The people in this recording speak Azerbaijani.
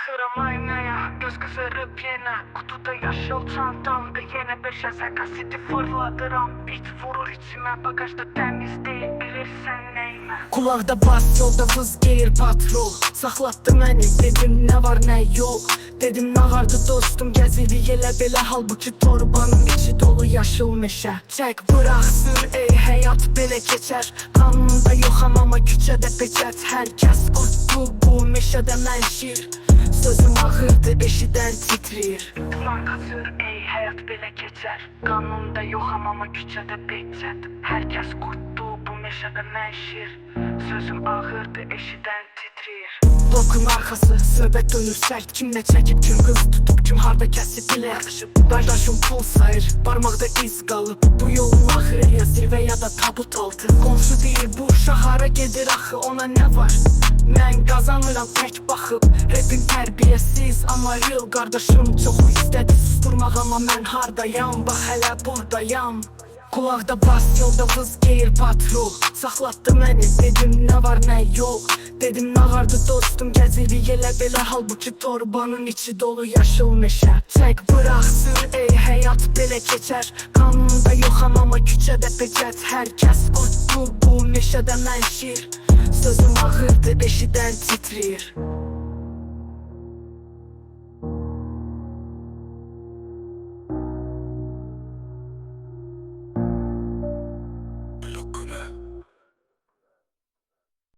Baxıram aynaya, göz qızırıb yenə Qutuda yaşıl çantamda yenə 5 kaseti fırladıram Bit vurur içimə, bagajda təmiz deyil, bilirsən neymə Kulaqda bas, yolda vız geyir patrol Saxlatdı məni, dedim nə var nə yox Dedim nağardı dostum, gəzirik elə belə Halbuki torbanın içi dolu yaşıl meşə Çək, bıraq, sür, ey həyat belə keçər Qanunda yoxam amma küçədə peçət Hər kəs qutdu bu meşədə mənşir Sözüm ağırdı, eşidən titriyir Planka sür, ey həyat belə keçər Qanunda yoxam amma küçədə peçət Hər kəs qutdu bu meşədə mənşir Sözüm ağırdı, eşidən titriyir Blokun arxası, söhbət dönür sərt Kim nə çəkib, kim qız tutub, kim harda kəsib Bilə yaxışıb, qardaşım pul sayır Barmaqda iz qalıb, bu yolun axırı ya zirvə ya da tabut altı Qonşu deyir, bu uşaq hara gedir axı, ona nə var? Mən qazanıram tək baxıb Rapin tərbiyəsiz, amma real qardaşım Çox istədi susturmaq, amma mən hardayam Bax hələ buradayam Kulaqda bas, yolda vız geyir patrol Saxlatdı məni, dedim nə var nə yox Dedim nağardı dostum, gəzirik elə belə Halbuki torbanın içi dolu yaşıl meşə Çək, bıraq, sür, ey həyat belə keçər Qanunda yoxam amma küçədə peçət Hər kəs qutdu bu meşədə mənşir Sözüm ağırdı, eşidən titriyir